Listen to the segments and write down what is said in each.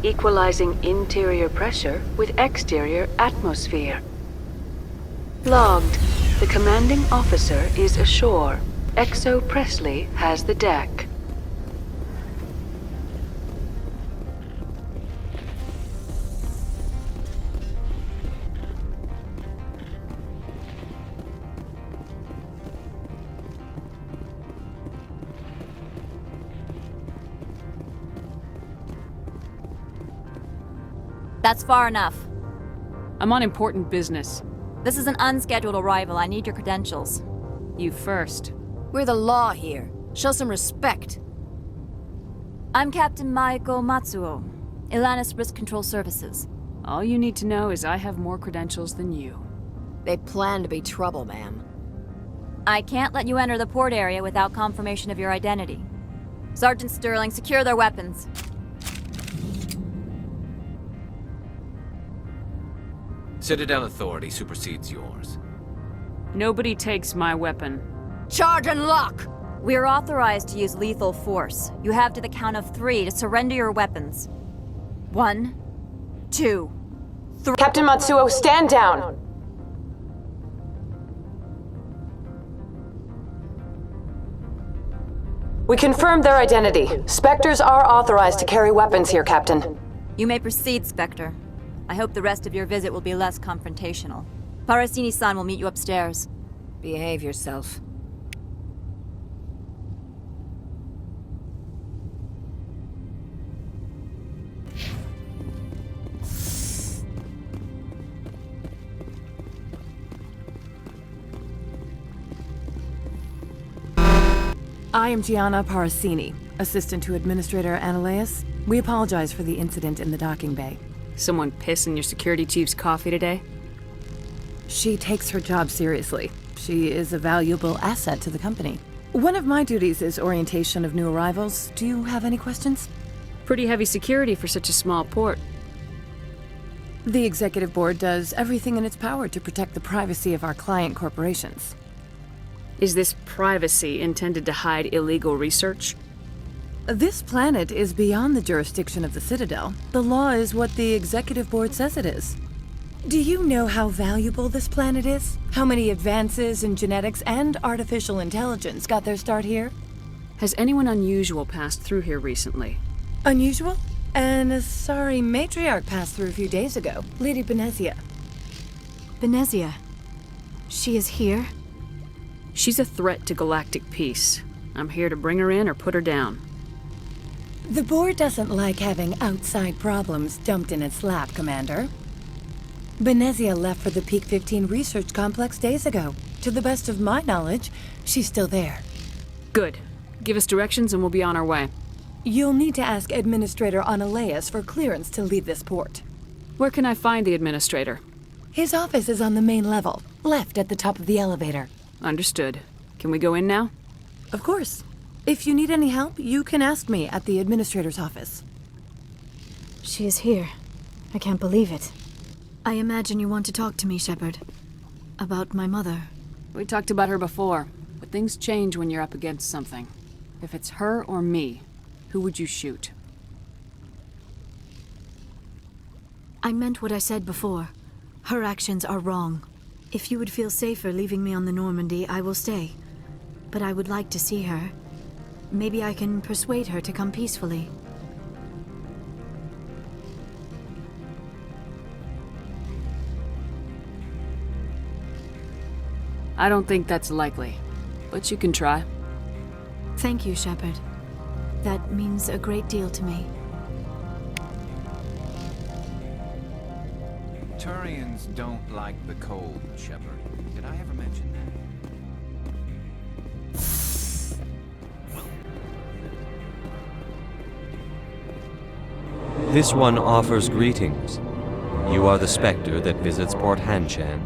equalizing interior pressure with exterior atmosphere. Logged. The commanding officer is ashore. Exo Presley has the deck. That's far enough. I'm on important business. This is an unscheduled arrival. I need your credentials. You first. We're the law here. Show some respect. I'm Captain Maiko Matsuo, Ilanis Risk Control Services. All you need to know is I have more credentials than you. They plan to be trouble, ma'am. I can't let you enter the port area without confirmation of your identity. Sergeant Sterling, secure their weapons. Citadel authority supersedes yours. Nobody takes my weapon. Charge and lock! We're authorized to use lethal force. You have to the count of 3 to surrender your weapons. 1, 2, 3. Captain Matsuo, stand down! We confirmed their identity. Spectres are authorized to carry weapons here, Captain. You may proceed, Spectre. I hope the rest of your visit will be less confrontational. Parasini-san will meet you upstairs. Behave yourself. I am Gianna Parasini, assistant to Administrator Analeas. We apologize for the incident in the docking bay. Someone piss in your security chief's coffee today? She takes her job seriously. She is a valuable asset to the company. One of my duties is orientation of new arrivals. Do you have any questions? Pretty heavy security for such a small port. The Executive Board does everything in its power to protect the privacy of our client corporations. Is this privacy intended to hide illegal research? This planet is beyond the jurisdiction of the Citadel. The law is what the Executive Board says it is. Do you know how valuable this planet is? How many advances in genetics and artificial intelligence got their start here? Has anyone unusual passed through here recently? Unusual? And a sorry matriarch passed through a few days ago. Lady Benezia. Benezia? She is here? She's a threat to galactic peace. I'm here to bring her in or put her down. The board doesn't like having outside problems dumped in its lap, Commander. Benezia left for the Peak 15 research complex days ago. To the best of my knowledge, she's still there. Good. Give us directions and we'll be on our way. You'll need to ask Administrator Analeas for clearance to leave this port. Where can I find the Administrator? His office is on the main level, left at the top of the elevator. Understood. Can we go in now? Of course. If you need any help, you can ask me at the Administrator's office. She is here. I can't believe it. I imagine you want to talk to me, Shepard. About my mother. We talked about her before, but things change when you're up against something. If it's her or me, who would you shoot? I meant what I said before. Her actions are wrong. If you would feel safer leaving me on the Normandy, I will stay. But I would like to see her. Maybe I can persuade her to come peacefully. I don't think that's likely, but you can try. Thank you, Shepard. That means a great deal to me. Turians don't like the cold, Shepard. Did I ever mention that? This one offers greetings. You are the Spectre that visits Port Hanshan.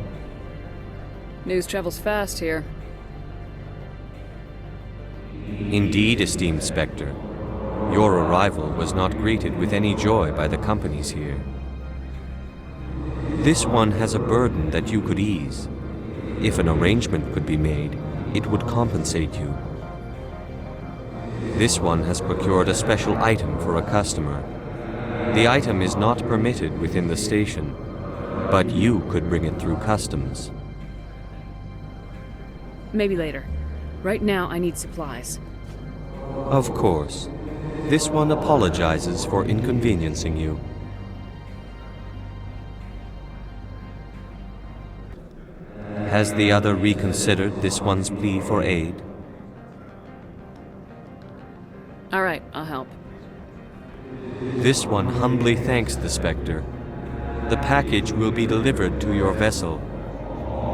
News travels fast here. Indeed, esteemed Spectre. Your arrival was not greeted with any joy by the companies here. This one has a burden that you could ease. If an arrangement could be made, it would compensate you. This one has procured a special item for a customer. The item is not permitted within the station, but you could bring it through customs. Maybe later. Right now, I need supplies. Of course. This one apologizes for inconveniencing you. Has the other reconsidered this one's plea for aid? All right, I'll help. This one humbly thanks the Spectre. The package will be delivered to your vessel.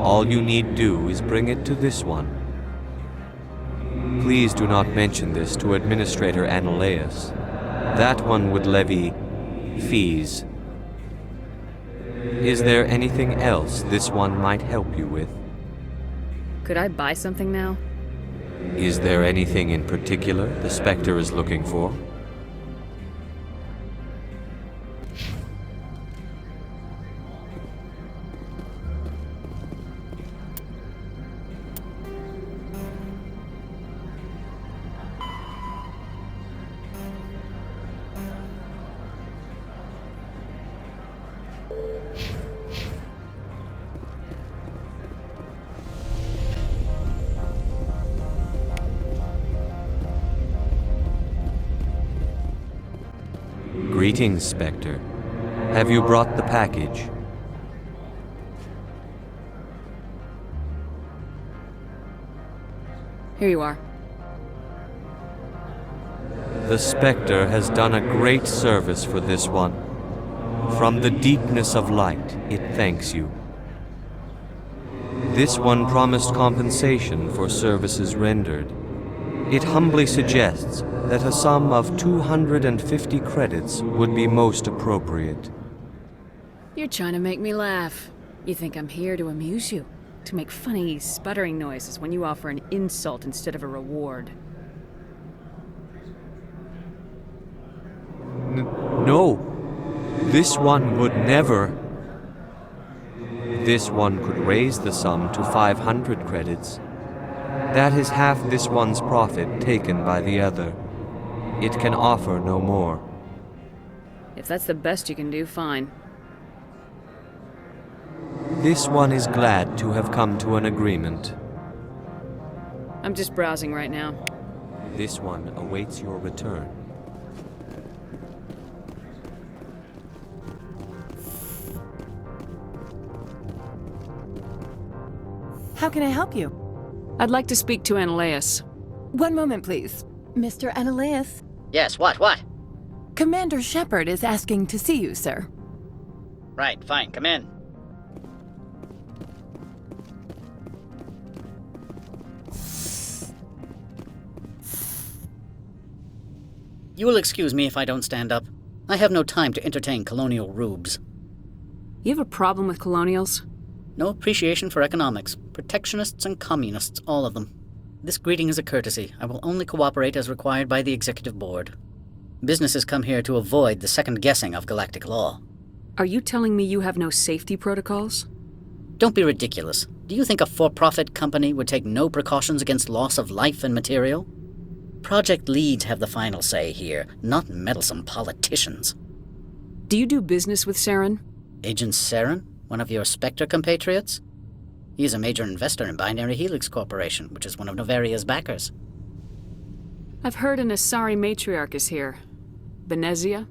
All you need do is bring it to this one. Please do not mention this to Administrator Annaleus. That one would levy fees. Is there anything else this one might help you with? Could I buy something now? Is there anything in particular the Spectre is looking for? Greetings, Spectre. Have you brought the package? Here you are. The Spectre has done a great service for this one. From the deepness of light, it thanks you. This one promised compensation for services rendered. It humbly suggests that a sum of 250 credits would be most appropriate. You're trying to make me laugh. You think I'm here to amuse you? To make funny, sputtering noises when you offer an insult instead of a reward. No. This one would never. This one could raise the sum to 500 credits. That is half this one's profit taken by the other. It can offer no more. If that's the best you can do, fine. This one is glad to have come to an agreement. I'm just browsing right now. This one awaits your return. How can I help you? I'd like to speak to Annaleus. One moment, please. Mr. Annaleus. Yes, what? Commander Shepard is asking to see you, sir. Right, fine, come in. You will excuse me if I don't stand up. I have no time to entertain colonial rubes. You have a problem with colonials? No appreciation for economics. Protectionists and communists, all of them. This greeting is a courtesy. I will only cooperate as required by the Executive Board. Businesses come here to avoid the second guessing of galactic law. Are you telling me you have no safety protocols? Don't be ridiculous. Do you think a for-profit company would take no precautions against loss of life and material? Project leads have the final say here, not meddlesome politicians. Do you do business with Saren? Agent Saren? One of your Spectre compatriots? He is a major investor in Binary Helix Corporation, which is one of Noveria's backers. I've heard an Asari matriarch is here. Benezia?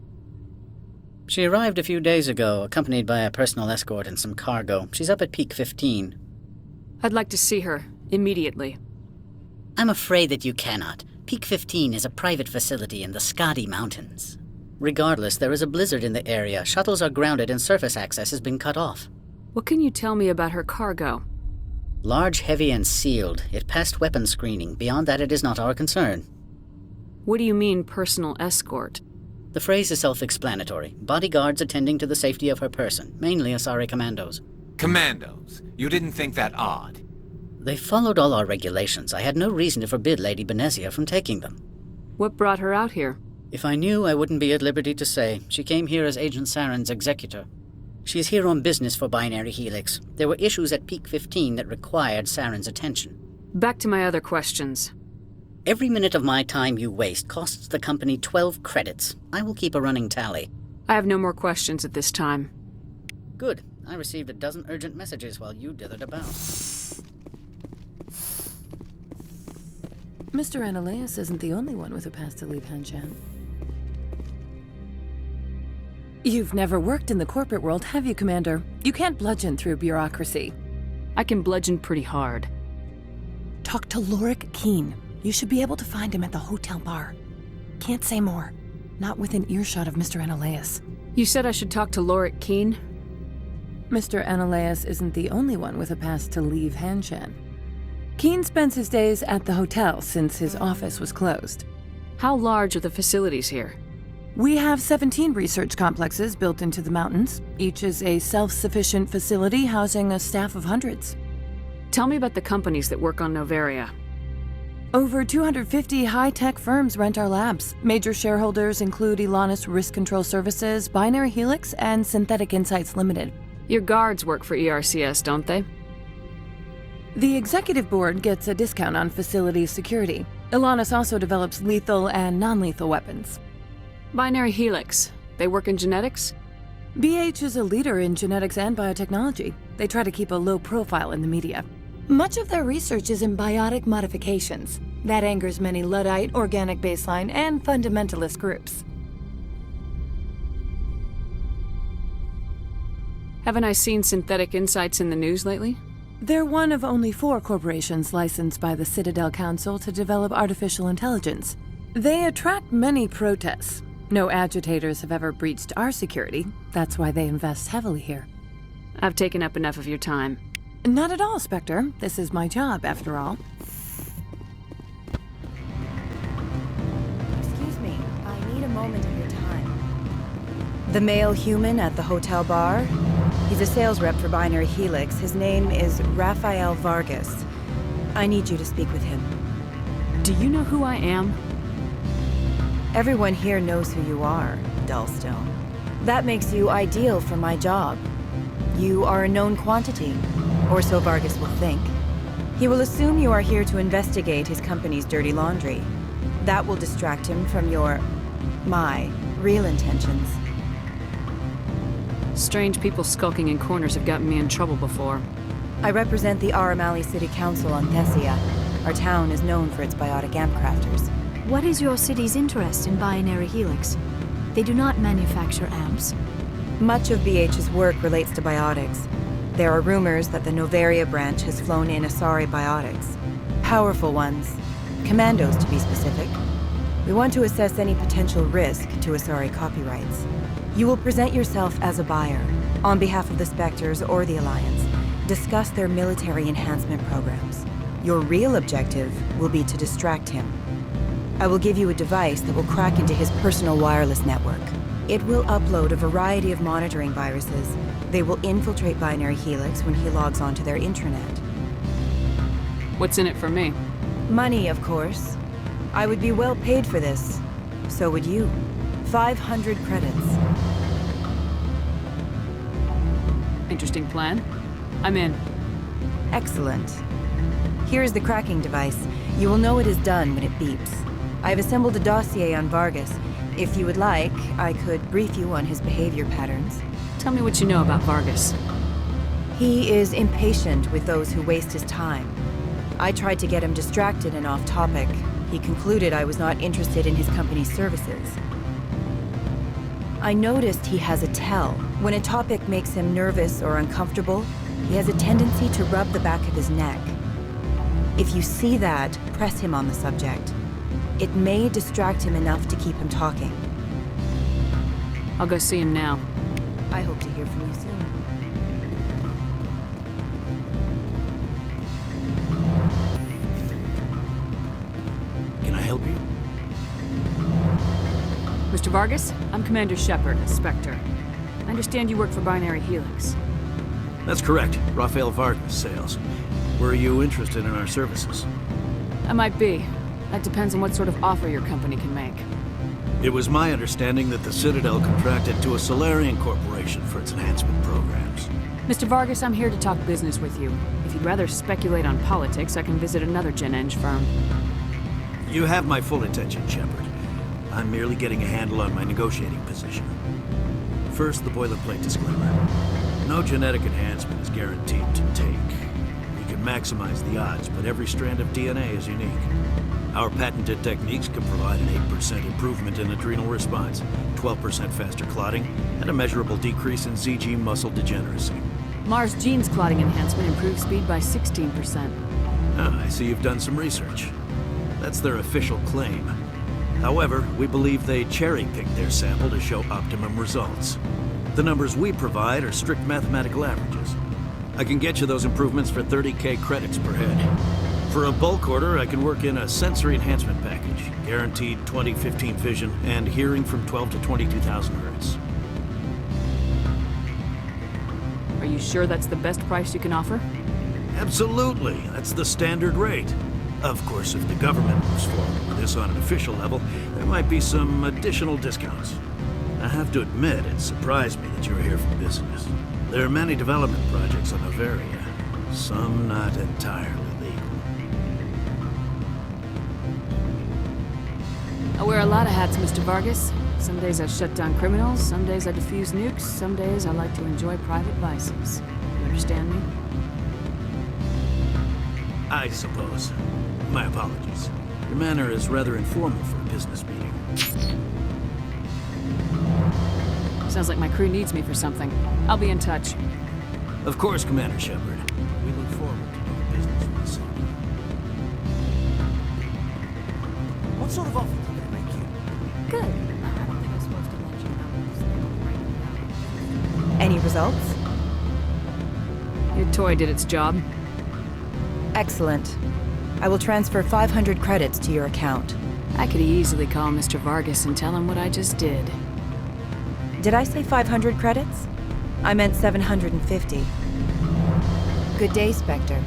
She arrived a few days ago, accompanied by a personal escort and some cargo. She's up at Peak 15. I'd like to see her, immediately. I'm afraid that you cannot. Peak 15 is a private facility in the Skadi Mountains. Regardless, there is a blizzard in the area. Shuttles are grounded and surface access has been cut off. What can you tell me about her cargo? Large, heavy, and sealed. It passed weapons screening. Beyond that, it is not our concern. What do you mean, personal escort? The phrase is self-explanatory. Bodyguards attending to the safety of her person, mainly Asari commandos. Commandos? You didn't think that odd? They followed all our regulations. I had no reason to forbid Lady Benezia from taking them. What brought her out here? If I knew, I wouldn't be at liberty to say. She came here as Agent Saren's executor. She is here on business for Binary Helix. There were issues at Peak 15 that required Saren's attention. Back to my other questions. Every minute of my time you waste costs the company 12 credits. I will keep a running tally. I have no more questions at this time. Good. I received a dozen urgent messages while you dithered about. Mr. Ananias isn't the only one with a pass to leave Hanshan. You've never worked in the corporate world, have you, Commander? You can't bludgeon through bureaucracy. I can bludgeon pretty hard. Talk to Lorik Keene. You should be able to find him at the hotel bar. Can't say more. Not within earshot of Mr. Ananias. You said I should talk to Lorik Keene? Mr. Ananias isn't the only one with a pass to leave Hanshan. Keene spends his days at the hotel since his office was closed. How large are the facilities here? We have 17 research complexes built into the mountains. Each is a self-sufficient facility housing a staff of hundreds. Tell me about the companies that work on Noveria. Over 250 high-tech firms rent our labs. Major shareholders include Elanis Risk Control Services, Binary Helix, and Synthetic Insights Limited. Your guards work for ERCS, don't they? The executive board gets a discount on facility security. Elanis also develops lethal and non-lethal weapons. Binary Helix. They work in genetics? BH is a leader in genetics and biotechnology. They try to keep a low profile in the media. Much of their research is in biotic modifications. That angers many Luddite, organic baseline, and fundamentalist groups. Haven't I seen Synthetic Insights in the news lately? They're one of only 4 corporations licensed by the Citadel Council to develop artificial intelligence. They attract many protests. No agitators have ever breached our security. That's why they invest heavily here. I've taken up enough of your time. Not at all, Spectre. This is my job, after all. Excuse me, I need a moment of your time. The male human at the hotel bar? He's a sales rep for Binary Helix. His name is Rafael Vargas. I need you to speak with him. Do you know who I am? Everyone here knows who you are, Dullstone. That makes you ideal for my job. You are a known quantity, or so Vargas will think. He will assume you are here to investigate his company's dirty laundry. That will distract him from my real intentions. Strange people skulking in corners have gotten me in trouble before. I represent the Aramali City Council on Thessia. Our town is known for its biotic amp crafters. What is your city's interest in Binary Helix? They do not manufacture amps. Much of BH's work relates to biotics. There are rumors that the Noveria branch has flown in Asari biotics. Powerful ones. Commandos, to be specific. We want to assess any potential risk to Asari copyrights. You will present yourself as a buyer, on behalf of the Spectres or the Alliance. Discuss their military enhancement programs. Your real objective will be to distract him. I will give you a device that will crack into his personal wireless network. It will upload a variety of monitoring viruses. They will infiltrate Binary Helix when he logs onto their intranet. What's in it for me? Money, of course. I would be well paid for this. So would you. 500 credits. Interesting plan. I'm in. Excellent. Here's the cracking device. You will know it is done when it beeps. I've assembled a dossier on Vargas. If you would like, I could brief you on his behavior patterns. Tell me what you know about Vargas. He is impatient with those who waste his time. I tried to get him distracted and off topic. He concluded I was not interested in his company's services. I noticed he has a tell. When a topic makes him nervous or uncomfortable, he has a tendency to rub the back of his neck. If you see that, press him on the subject. It may distract him enough to keep him talking. I'll go see him now. I hope to hear from you soon. Can I help you? Mr. Vargas, I'm Commander Shepard, a Spectre. I understand you work for Binary Helix. That's correct. Rafael Vargas, sales. Were you interested in our services? I might be. That depends on what sort of offer your company can make. It was my understanding that the Citadel contracted to a Solarian corporation for its enhancement programs. Mr. Vargas, I'm here to talk business with you. If you'd rather speculate on politics, I can visit another Gen Eng firm. You have my full attention, Shepard. I'm merely getting a handle on my negotiating position. First, the boilerplate disclaimer. No genetic enhancement is guaranteed to take. We can maximize the odds, but every strand of DNA is unique. Our patented techniques can provide an 8% improvement in adrenal response, 12% faster clotting, and a measurable decrease in ZG muscle degeneracy. Mars Gene's clotting enhancement improves speed by 16%. Ah, I see you've done some research. That's their official claim. However, we believe they cherry-picked their sample to show optimum results. The numbers we provide are strict mathematical averages. I can get you those improvements for 30K credits per head. For a bulk order, I can work in a sensory enhancement package, guaranteed 20/15 vision and hearing from 12 to 22,000 hertz. Are you sure that's the best price you can offer? Absolutely, that's the standard rate. Of course, if the government moves forward with this on an official level, there might be some additional discounts. I have to admit, it surprised me that you were here for business. There are many development projects on Noveria, some not entirely legal. I wear a lot of hats, Mr. Vargas. Some days I shut down criminals, some days I defuse nukes, some days I like to enjoy private vices. You understand me? I suppose. My apologies. Your manner is rather informal for a business meeting. Sounds like my crew needs me for something. I'll be in touch. Of course, Commander Shepard. We look forward to doing business with you soon. What sort of offer did they make you? Good. I don't think I'm supposed to mention numbers. Any results? Your toy did its job. Excellent. I will transfer 500 credits to your account. I could easily call Mr. Vargas and tell him what I just did. Did I say 500 credits? I meant 750. Good day, Spectre.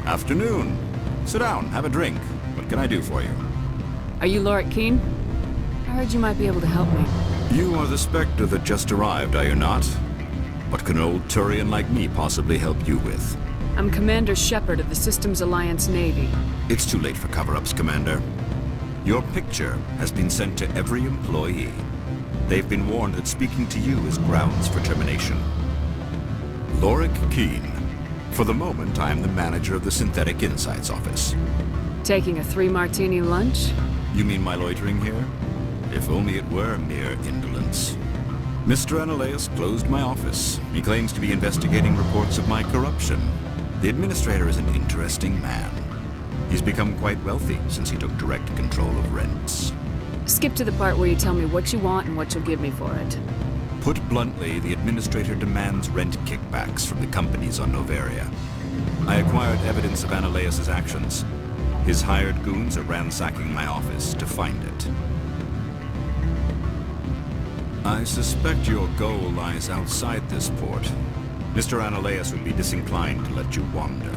Afternoon. Sit down, have a drink. What can I do for you? Are you Lorik Keene? I heard you might be able to help me. You are the Spectre that just arrived, are you not? What can an old Turian like me possibly help you with? I'm Commander Shepard of the Systems Alliance Navy. It's too late for cover-ups, Commander. Your picture has been sent to every employee. They've been warned that speaking to you is grounds for termination. Lorik Keene. For the moment, I am the manager of the Synthetic Insights Office. Taking a 3-martini lunch? You mean my loitering here? If only it were mere indolence. Mr. Analeus closed my office. He claims to be investigating reports of my corruption. The administrator is an interesting man. He's become quite wealthy since he took direct control of rents. Skip to the part where you tell me what you want and what you'll give me for it. Put bluntly, the administrator demands rent kickbacks from the companies on Noveria. I acquired evidence of Analeus' actions. His hired goons are ransacking my office to find it. I suspect your goal lies outside this port. Mr. Analeus would be disinclined to let you wander.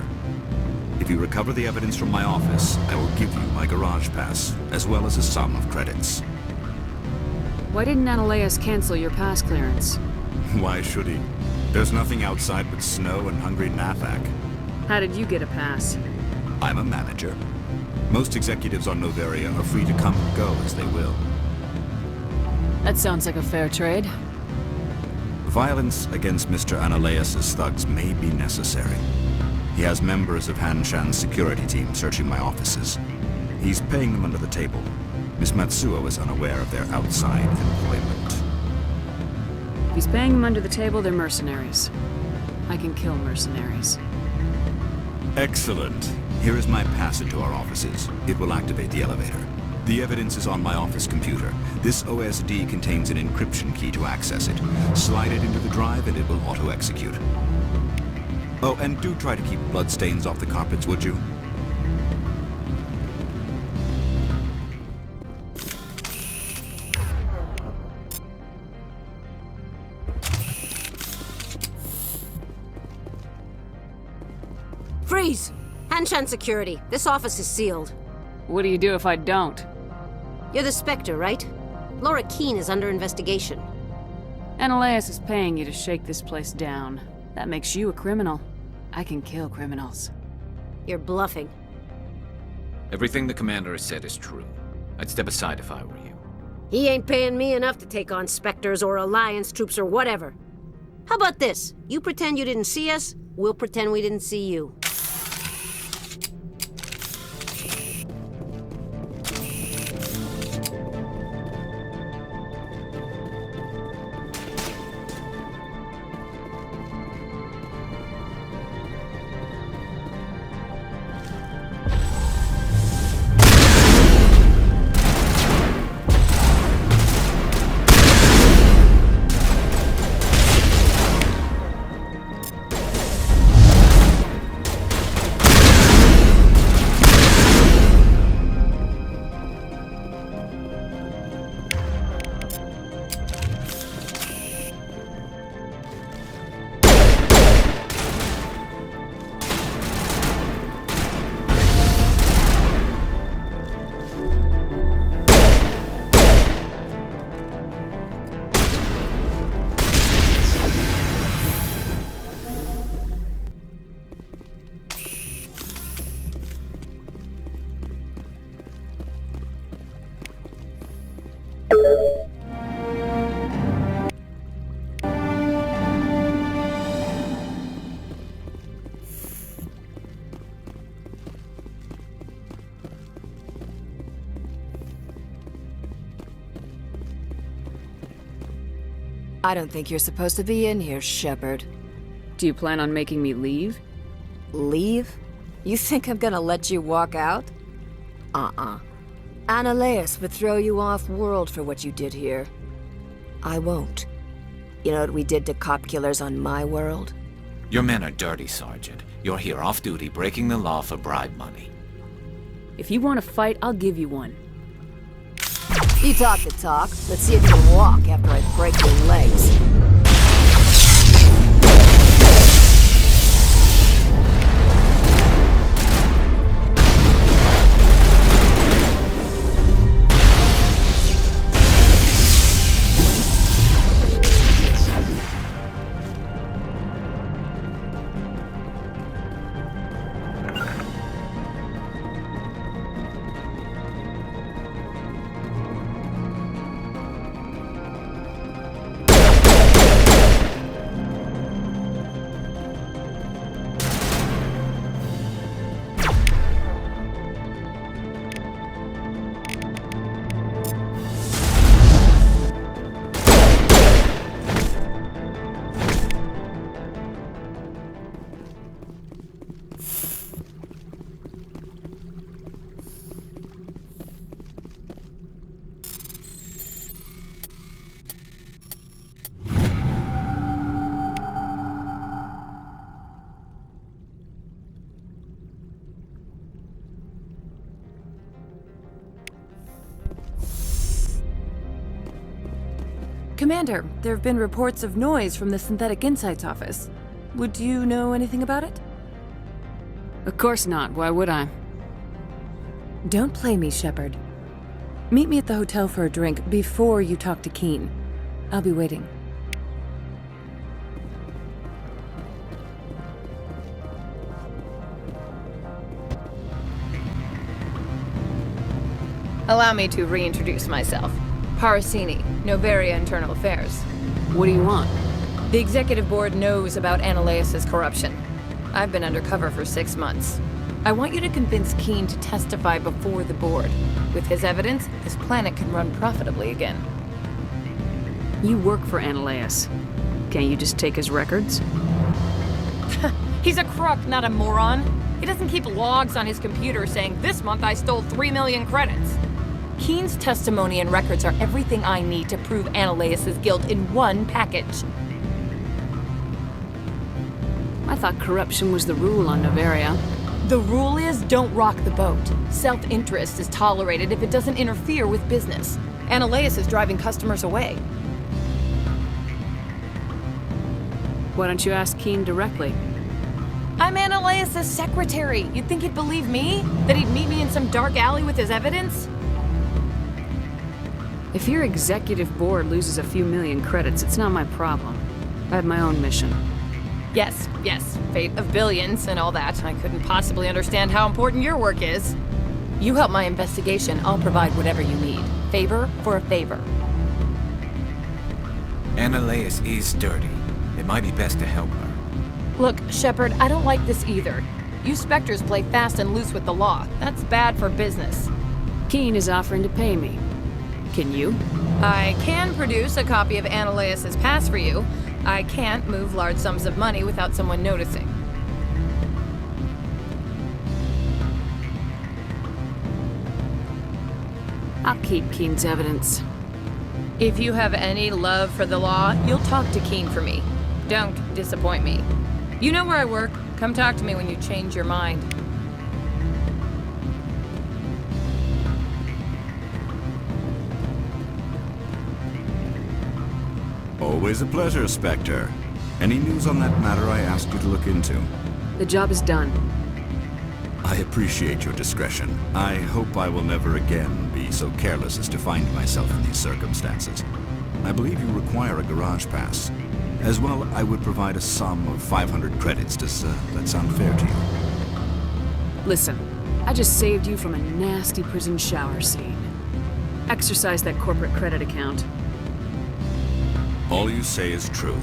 If you recover the evidence from my office, I will give you my garage pass, as well as a sum of credits. Why didn't Analeus cancel your pass clearance? Why should he? There's nothing outside but snow and hungry Nathak. How did you get a pass? I'm a manager. Most executives on Noveria are free to come and go as they will. That sounds like a fair trade. Violence against Mr. Analeus' thugs may be necessary. He has members of Hanshan's security team searching my offices. He's paying them under the table. Miss Matsuo is unaware of their outside employment. If he's paying them under the table, they're mercenaries. I can kill mercenaries. Excellent. Here is my pass into our offices. It will activate the elevator. The evidence is on my office computer. This OSD contains an encryption key to access it. Slide it into the drive and it will auto-execute. Oh, and do try to keep bloodstains off the carpets, would you? Freeze! Hanshan security. This office is sealed. What do you do if I don't? You're the Spectre, right? Lorik Keene is under investigation. Analeus is paying you to shake this place down. That makes you a criminal. I can kill criminals. You're bluffing. Everything the commander has said is true. I'd step aside if I were you. He ain't paying me enough to take on Spectres or Alliance troops or whatever. How about this? You pretend you didn't see us, we'll pretend we didn't see you. I don't think you're supposed to be in here, Shepard. Do you plan on making me leave? Leave? You think I'm gonna let you walk out? Ananias would throw you off-world for what you did here. I won't. You know what we did to cop killers on my world? Your men are dirty, Sergeant. You're here off-duty, breaking the law for bribe money. If you want to fight, I'll give you one. You talk the talk. Let's see if you can walk after I break your legs. Commander, there have been reports of noise from the Synthetic Insights office. Would you know anything about it? Of course not. Why would I? Don't play me, Shepard. Meet me at the hotel for a drink before you talk to Keen. I'll be waiting. Allow me to reintroduce myself. Parasini, Noveria Internal Affairs. What do you want? The Executive Board knows about Ananias' corruption. I've been undercover for 6 months. I want you to convince Keen to testify before the Board. With his evidence, this planet can run profitably again. You work for Ananias. Can't you just take his records? He's a crook, not a moron. He doesn't keep logs on his computer saying, "This month I stole 3 million credits." Keen's testimony and records are everything I need to prove Ananias' guilt in one package. I thought corruption was the rule on Noveria. The rule is, don't rock the boat. Self-interest is tolerated if it doesn't interfere with business. Ananias is driving customers away. Why don't you ask Keen directly? I'm Ananias' secretary. You'd think he'd believe me? That he'd meet me in some dark alley with his evidence? If your executive board loses a few million credits, it's not my problem. I have my own mission. Yes, fate of billions and all that. I couldn't possibly understand how important your work is. You help my investigation, I'll provide whatever you need. Favor for a favor. Annaleus is dirty. It might be best to help her. Look, Shepard, I don't like this either. You Spectres play fast and loose with the law. That's bad for business. Keen is offering to pay me. Can you? I can produce a copy of Annaleus' pass for you. I can't move large sums of money without someone noticing. I'll keep Keen's evidence. If you have any love for the law, you'll talk to Keen for me. Don't disappoint me. You know where I work. Come talk to me when you change your mind. Always a pleasure, Spectre. Any news on that matter I asked you to look into? The job is done. I appreciate your discretion. I hope I will never again be so careless as to find myself in these circumstances. I believe you require a garage pass. As well, I would provide a sum of 500 credits. Does that sound fair to you? Listen, I just saved you from a nasty prison shower scene. Exercise that corporate credit account. All you say is true.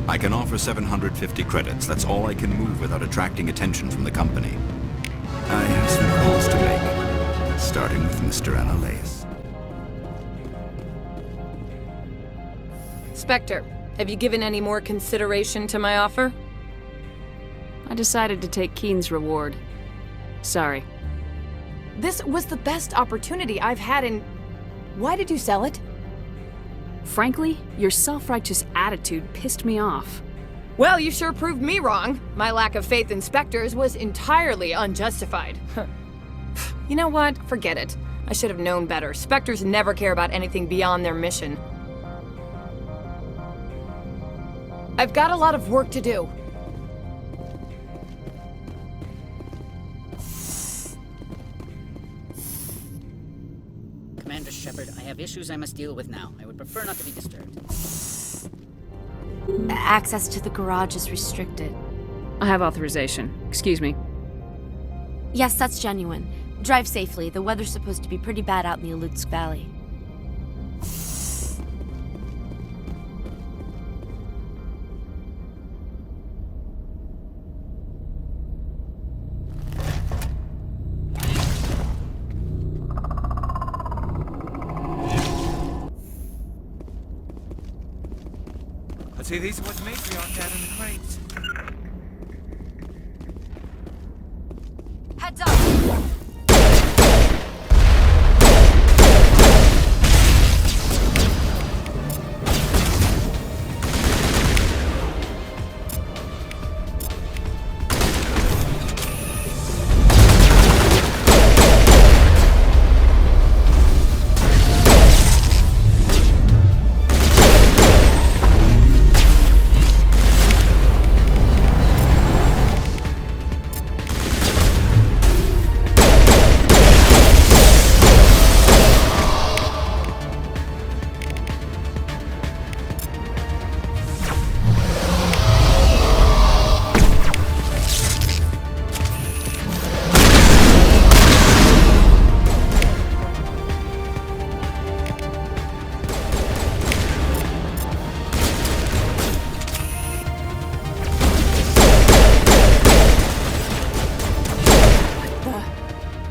I can offer 750 credits. That's all I can move without attracting attention from the company. I have some calls to make, starting with Mr. Annaleus. Spectre, have you given any more consideration to my offer? I decided to take Keen's reward. Sorry. This was the best opportunity I've had in... Why did you sell it? Frankly, your self-righteous attitude pissed me off. Well, you sure proved me wrong. My lack of faith in Spectres was entirely unjustified. You know what? Forget it. I should have known better. Spectres never care about anything beyond their mission. I've got a lot of work to do. Commander Shepard, I have issues I must deal with now. I would prefer not to be disturbed. Access to the garage is restricted. I have authorization. Excuse me. Yes, that's genuine. Drive safely. The weather's supposed to be pretty bad out in the Alutsk Valley. See, these are what Matriarch had in the crates. Heads up!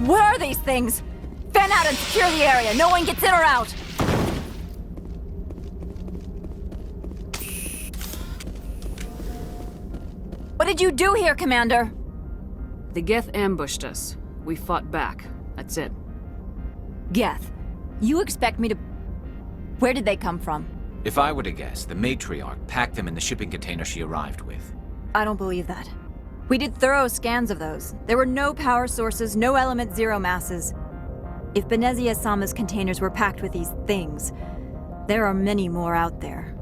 Where are these things? Fan out and secure the area. No one gets in or out. What did you do here, Commander? The Geth ambushed us. We fought back. That's it. Geth, you expect me to... Where did they come from? If I were to guess, the Matriarch packed them in the shipping container she arrived with. I don't believe that. We did thorough scans of those. There were no power sources, no element zero masses. If Benezia Sama's containers were packed with these things, there are many more out there.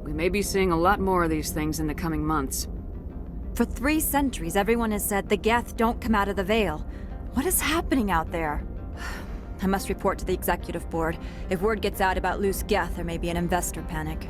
We may be seeing a lot more of these things in the coming months. For 3 centuries, everyone has said the Geth don't come out of the Veil. What is happening out there? I must report to the Executive Board. If word gets out about loose Geth, there may be an investor panic.